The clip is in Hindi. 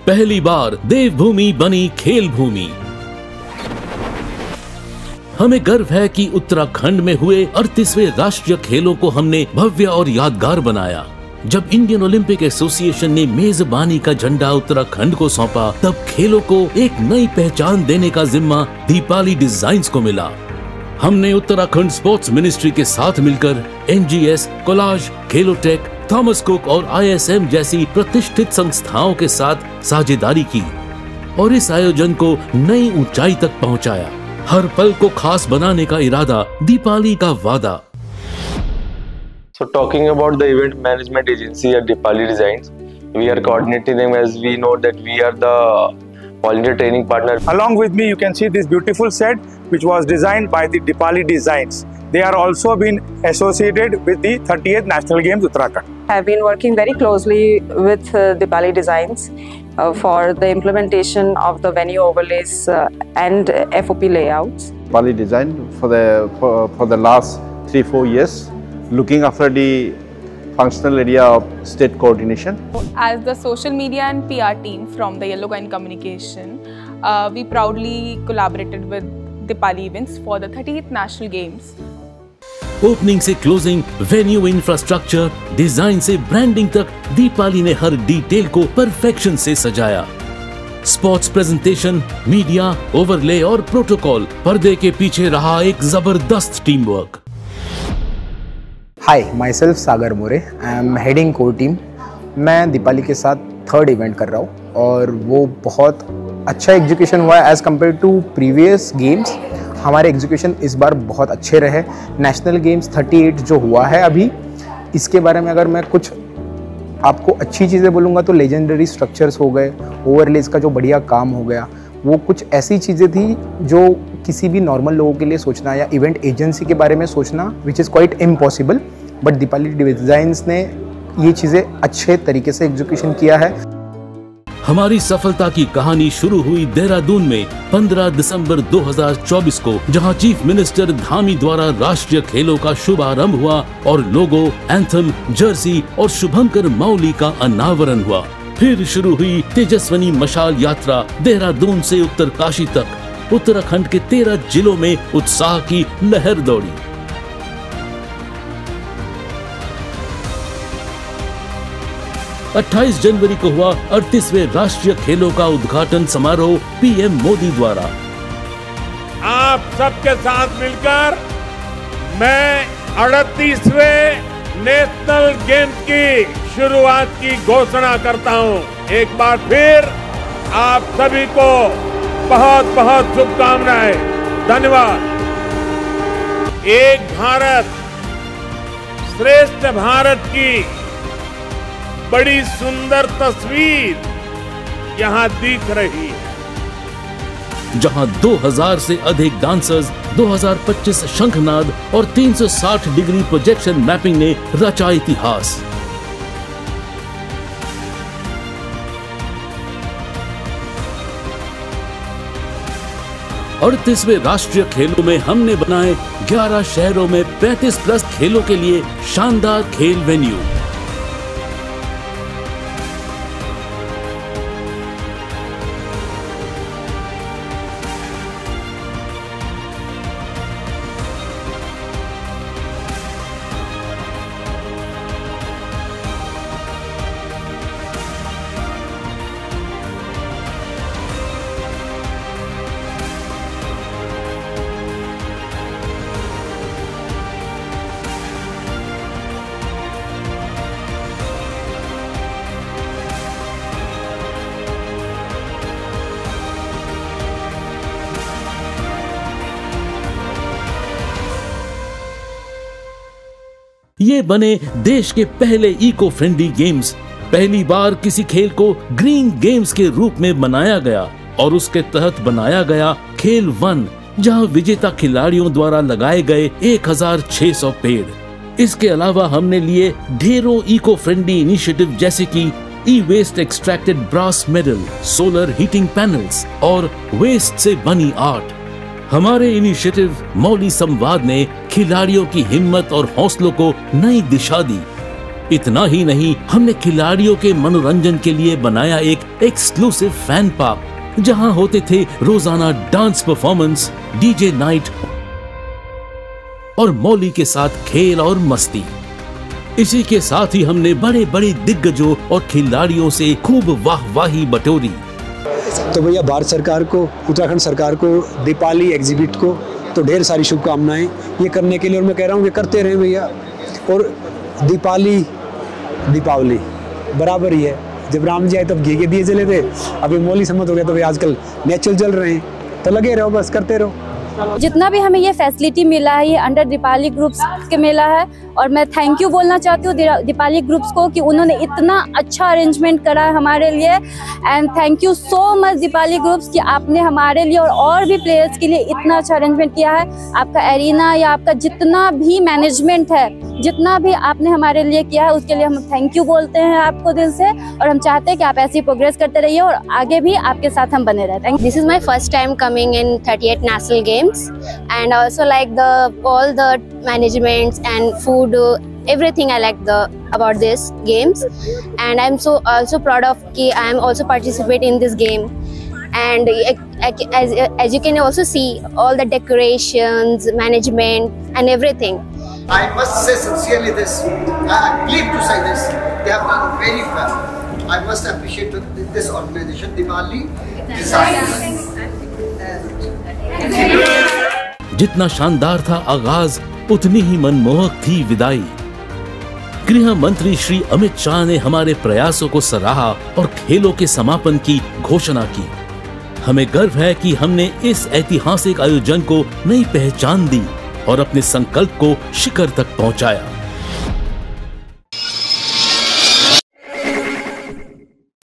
पहली बार देवभूमि बनी खेल भूमि। हमें गर्व है कि उत्तराखंड में हुए 38वें राष्ट्रीय खेलों को हमने भव्य और यादगार बनाया। जब इंडियन ओलंपिक एसोसिएशन ने मेजबानी का झंडा उत्तराखंड को सौंपा, तब खेलों को एक नई पहचान देने का जिम्मा दीपाली डिजाइन्स को मिला। हमने उत्तराखंड स्पोर्ट्स मिनिस्ट्री के साथ मिलकर NGS, कोलाज, खेलोटेक, थॉमस कुक और ISM जैसी प्रतिष्ठित संस्थाओं के साथ साझेदारी की और इस आयोजन को नई ऊंचाई तक पहुंचाया। हर पल को खास बनाने का इरादा, दीपाली का वादा। So talking about the event management agency at Dipali Designs, we are coordinating them as we know that we are the volunteer training partner. Along with me, you can see this beautiful set which was designed by the Dipali Designs. They are also been associated with the 30th National Games Uttarakhand. I have been working very closely with Dipali Designs for the implementation of the venue overlays and FOP layouts. Dipali Design for the last 3-4 years, looking after the functional area of state coordination. As the social media and PR team from the Yellow Coin Communication, we proudly collaborated with Dipali Events for the 30th National Games. Opening से क्लोजिंग, वेन्यू इंफ्रास्ट्रक्चर, डिजाइन से ब्रांडिंग तक, दीपाली ने हर डिटेल को परफेक्शन से सजाया। स्पोर्ट्स प्रेजेंटेशन, मीडिया, ओवरले और प्रोटोकॉल, पर्दे के पीछे रहा एक जबरदस्त team work. Hi, myself Sagar more, I am heading core team. मैं दीपाली के साथ थर्ड इवेंट कर रहा हूँ और वो बहुत अच्छा एग्जीक्यूशन हुआ है as compare to previous games. हमारे एग्जीक्यूशन इस बार बहुत अच्छे रहे। नेशनल गेम्स 38 जो हुआ है अभी, इसके बारे में अगर मैं कुछ आपको अच्छी चीज़ें बोलूँगा तो लेजेंडरी स्ट्रक्चर्स हो गए, ओवरलेज का जो बढ़िया काम हो गया, वो कुछ ऐसी चीज़ें थी जो किसी भी नॉर्मल लोगों के लिए सोचना या इवेंट एजेंसी के बारे में सोचना which is quite impossible, but Deepali designs ने ये चीज़ें अच्छे तरीके से एग्जीक्यूशन किया है। हमारी सफलता की कहानी शुरू हुई देहरादून में 15 दिसंबर 2024 को, जहां चीफ मिनिस्टर धामी द्वारा राष्ट्रीय खेलों का शुभारंभ हुआ और लोगो, एंथम, जर्सी और शुभंकर मौली का अनावरण हुआ। फिर शुरू हुई तेजस्वनी मशाल यात्रा देहरादून से उत्तरकाशी तक। उत्तराखंड के 13 जिलों में उत्साह की लहर दौड़ी। अट्ठाईस जनवरी को हुआ 38वें राष्ट्रीय खेलों का उद्घाटन समारोह PM मोदी द्वारा। आप सबके साथ मिलकर मैं 38वें नेशनल गेम्स की शुरुआत की घोषणा करता हूं। एक बार फिर आप सभी को बहुत बहुत शुभकामनाएं। धन्यवाद। एक भारत श्रेष्ठ भारत की बड़ी सुंदर तस्वीर यहां दिख रही है, जहां 2000 से अधिक डांसर्स, 2025 शंखनाद और 360 डिग्री प्रोजेक्शन मैपिंग ने रचा इतिहास। और 38वें राष्ट्रीय खेलों में हमने बनाए 11 शहरों में 35+ खेलों के लिए शानदार खेल वेन्यू। ये बने देश के पहले इको फ्रेंडली गेम्स। पहली बार किसी खेल को ग्रीन गेम्स के रूप में मनाया गया और उसके तहत बनाया गया खेल वन, जहां विजेता खिलाड़ियों द्वारा लगाए गए 1600 पेड़। इसके अलावा हमने लिए ढेरों इको फ्रेंडली इनिशिएटिव जैसे कि e waste extracted brass medal, solar heating panels और वेस्ट से बनी आर्ट। हमारे इनिशिएटिव मौली संवाद ने खिलाड़ियों की हिम्मत और हौसलों को नई दिशा दी। इतना ही नहीं, हमने खिलाड़ियों के मनोरंजन के लिए बनाया एक एक्सक्लूसिव फैन पार्क, जहां होते थे रोजाना डांस परफॉर्मेंस, डीजे नाइट और मौली के साथ खेल और मस्ती। इसी के साथ ही हमने बड़े बड़े दिग्गजों और खिलाड़ियों से खूब वाहवाही बटोरी। तो भैया भारत सरकार को, उत्तराखंड सरकार को, दीपाली एग्जीबिट को तो ढेर सारी शुभकामनाएं ये करने के लिए, और मैं कह रहा हूँ कि करते रहें भैया। और दीपावली बराबर ही है, जब राम जी आए तब घी के दिए जले थे, अभी मौली सम्मत हो गया तो भाई आजकल नेचुरल जल रहे हैं, तो लगे रहो, बस करते रहो। जितना भी हमें ये फैसिलिटी मिला है ये अंडर दीपाली ग्रुप्स के मिला है, और मैं थैंक यू बोलना चाहती हूँ दीपाली ग्रुप्स को कि उन्होंने इतना अच्छा अरेंजमेंट करा है हमारे लिए। And thank you so much Deepali groups कि आपने हमारे लिए और भी प्लेयर्स के लिए इतना अच्छा अरेंजमेंट किया है। आपका एरिना या आपका जितना भी मैनेजमेंट है, जितना भी आपने हमारे लिए किया है, उसके लिए हम थैंक यू बोलते हैं आपको दिल से, और हम चाहते हैं कि आप ऐसी प्रोग्रेस करते रहिए और आगे भी आपके साथ हम बने रहते हैं। This is my first time coming in 38 national games and also like all the managements and food, everything I like about this games, and I'm also proud of ki I am also participate in this game, and as you can also see all the decorations, management and everything. I must say sincerely this, I'm pleased to say this, they have done very well. I must appreciate this organization, Dipali Designs. जितना शानदार था आगाज, उतनी ही मनमोहक थी विदाई। गृह मंत्री श्री अमित शाह ने हमारे प्रयासों को सराहा और खेलों के समापन की घोषणा की। हमें गर्व है कि हमने इस ऐतिहासिक आयोजन को नई पहचान दी और अपने संकल्प को शिखर तक पहुंचाया।